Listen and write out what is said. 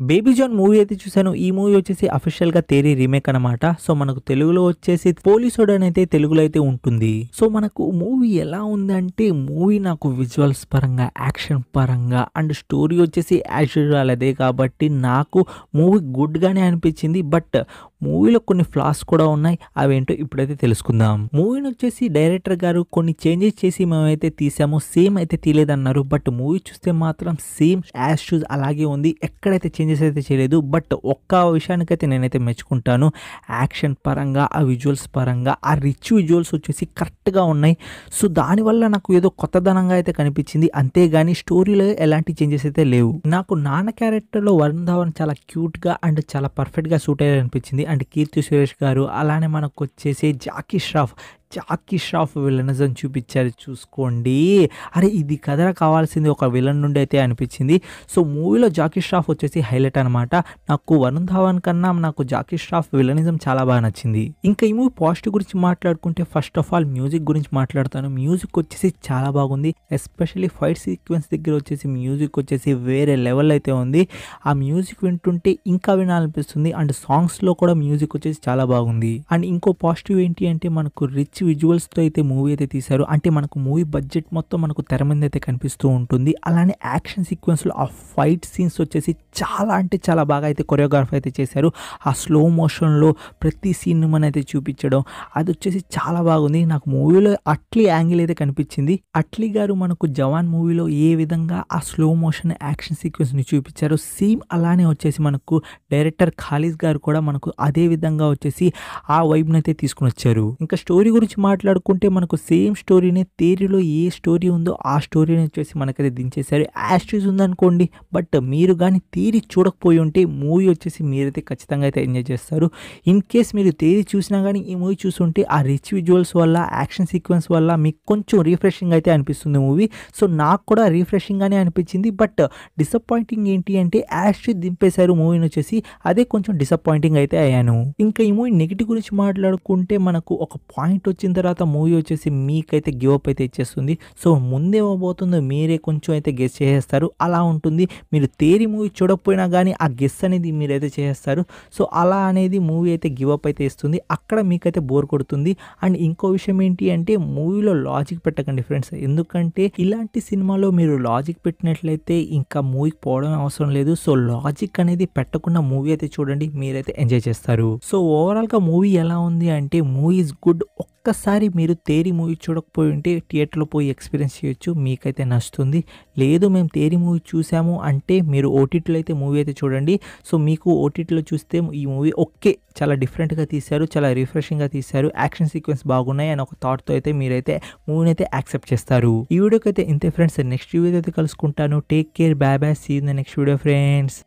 Baby John movie అయితే చూసాను. ఈ మూవీ వచ్చేసి అఫీషియల్ గా తేరీ రీమేక్ అనమాట. సో మనకు తెలుగులో వచ్చేసి పోలీసోడు అని అయితే తెలుగులో అయితే ఉంటుంది. సో మనకు మూవీ ఎలా ఉంది అంటే మూవీ నాకు విజువల్స్ పరంగా, యాక్షన్ పరంగా అండ్ స్టోరీ వచ్చేసి యాజ్ యూజువల్ అదే కాబట్టి నాకు మూవీ గుడ్ గానే అనిపించింది. బట్ మూవీలో కొన్ని ఫ్లాస్ కూడా ఉన్నాయి. అవేంటో ఇప్పుడైతే తెలుసుకుందాం. మూవీని వచ్చేసి డైరెక్టర్ గారు కొన్ని చేంజెస్ చేసి మేమైతే తీసాము, సేమ్ అయితే తీయలేదన్నారు. బట్ మూవీ చూస్తే మాత్రం సేమ్ యాజ్ యూజ్ అలాగే ఉంది. ఎక్కడైతే చేంజెస్ అయితే చేయలేదు. బట్ ఒక్క విషయానికైతే నేనైతే మెచ్చుకుంటాను. యాక్షన్ పరంగా, ఆ విజువల్స్ పరంగా, ఆ రిచ్ విజువల్స్ వచ్చేసి కరెక్ట్గా ఉన్నాయి. సో దానివల్ల నాకు ఏదో కొత్తదనంగా అయితే కనిపించింది. అంతేగాని స్టోరీలో ఎలాంటి చేంజెస్ అయితే లేవు. నాకు నాన్న క్యారెక్టర్లో వరుణ్ ధావన్ చాలా క్యూట్గా అండ్ చాలా పర్ఫెక్ట్గా సూట్ అయ్యారు అనిపించింది. అండ్ కీర్తి సురేష్ గారు, అలానే మనకు వచ్చేసి జాకీ ష్రాఫ్ విలనిజం చూపించారు చూసుకోండి. అరే ఇది కదరా కావాల్సింది ఒక విలన్ నుండి అయితే అనిపించింది. సో మూవీలో జాకీ ష్రాఫ్ వచ్చేసి హైలైట్ అనమాట. నాకు వరుణ్ ధావన్ కన్నా నాకు జాకీ ష్రాఫ్ విలనిజం చాలా బాగా నచ్చింది. ఇంకా ఈ మూవీ పాజిటివ్ గురించి మాట్లాడుకుంటే ఫస్ట్ ఆఫ్ ఆల్ మ్యూజిక్ గురించి మాట్లాడతాను. మ్యూజిక్ వచ్చేసి చాలా బాగుంది. ఎస్పెషల్లీ ఫైట్ సీక్వెన్స్ దగ్గర వచ్చేసి మ్యూజిక్ వచ్చేసి వేరే లెవెల్ అయితే ఉంది. ఆ మ్యూజిక్ వింటుంటే ఇంకా వినాలనిపిస్తుంది. అండ్ సాంగ్స్లో కూడా మ్యూజిక్ వచ్చేసి చాలా బాగుంది. అండ్ ఇంకో పాజిటివ్ ఏంటి అంటే మనకు రిచ్ విజువల్స్తో అయితే మూవీ అయితే తీశారు. అంటే మనకు మూవీ బడ్జెట్ మొత్తం మనకు తెర మీద అయితే కనిపిస్తూ ఉంటుంది. అలానే యాక్షన్ సీక్వెన్స్లో ఆ ఫైట్ సీన్స్ వచ్చేసి చాలా అంటే చాలా బాగా అయితే కొరియోగ్రాఫ్ అయితే చేశారు. ఆ స్లో మోషన్లో ప్రతి సీన్ మన అయితే చూపించడం అది వచ్చేసి చాలా బాగుంది. నాకు మూవీలో అట్లీ యాంగిల్ అయితే కనిపించింది. అట్లీ గారు మనకు జవాన్ మూవీలో ఏ విధంగా ఆ స్లో మోషన్ యాక్షన్ సీక్వెన్స్ని చూపించారో సేమ్ అలానే వచ్చేసి మనకు డైరెక్టర్ ఖాళీ గారు కూడా మనకు అదే విధంగా వచ్చేసి ఆ వైబ్ని అయితే తీసుకుని వచ్చారు. ఇంకా స్టోరీ గురించి మాట్లాడుకుంటే మనకు సేమ్ స్టోరీనే తేరీలో ఏ స్టోరీ ఉందో ఆ స్టోరీని వచ్చేసి మనకైతే దించేశారు. యాస్టీజ్ ఉందనుకోండి. బట్ మీరు కానీ తేరీ చూడకపోయి ఉంటే మూవీ వచ్చేసి మీరైతే ఖచ్చితంగా అయితే ఎంజాయ్ చేస్తారు. ఇన్ కేస్ మీరు తేరీ చూసినా కానీ ఈ మూవీ చూస్తుంటే ఆ రిచ్ విజువల్స్ వల్ల, యాక్షన్ సీక్వెన్స్ వల్ల మీకు కొంచెం రిఫ్రెషింగ్ అయితే అనిపిస్తుంది మూవీ. సో నాకు కూడా రిఫ్రెషింగ్గానే అనిపించింది. బట్ డిసప్పాయింటింగ్ ఏంటి అంటే యాస్టీజ్ దింపేశారు మూవీని వచ్చేసి. అదే కొంచెం డిసప్పాయింటింగ్ అయితే అయ్యాను. ఇంకా ఈ మూవీ నెగిటివ్ గురించి మాట్లాడుకుంటే మనకు ఒక పాయింట్ వచ్చిన తర్వాత మూవీ వచ్చేసి మీకైతే గివ్ అప్ అయితే ఇచ్చేస్తుంది. సో ముందేమోబోతుందో మీరే కొంచెం అయితే గెస్ చేసేస్తారు. అలా ఉంటుంది. మీరు తేరీ మూవీ చూడకపోయినా కానీ ఆ గెస్ అనేది మీరైతే చేసేస్తారు. సో అలా అనేది మూవీ అయితే గివ్ అప్ అయితే ఇస్తుంది. అక్కడ మీకైతే బోర్ కొడుతుంది. అండ్ ఇంకో విషయం ఏంటి అంటే మూవీలో లాజిక్ పెట్టకండి ఫ్రెండ్స్. ఎందుకంటే ఇలాంటి సినిమాలో మీరు లాజిక్ పెట్టినట్లయితే ఇంకా మూవీకి పోవడం అవసరం లేదు. సో లాజిక్ అనేది పెట్టకుండా మూవీ అయితే చూడండి, మీరైతే ఎంజాయ్ చేస్తారు. సో ఓవరాల్గా మూవీ ఎలా ఉంది అంటే మూవీ ఈజ్ గుడ్. ఒక్కసారి మీరు తేరీ మూవీ చూడకపోయి ఉంటే థియేటర్లో పోయి ఎక్స్పీరియన్స్ చేయొచ్చు, మీకైతే నచ్చుతుంది. లేదు మేము తేరీ మూవీ చూసాము అంటే మీరు ఓటీటీలో అయితే మూవీ అయితే చూడండి. సో మీకు ఓటీటీలో చూస్తే ఈ మూవీ ఓకే చాలా డిఫరెంట్గా తీశారు, చాలా రిఫ్రెషింగ్గా తీశారు, యాక్షన్ సీక్వెన్స్ బాగున్నాయి అని ఒక థాట్తో అయితే మీరైతే మూవీని అయితే యాక్సెప్ట్ చేస్తారు. ఈ వీడియోకి అయితే ఇంతే ఫ్రెండ్స్. నెక్స్ట్ వీడియో అయితే కలుసుకుంటాను. Take care, bye bye, see in the next video friends.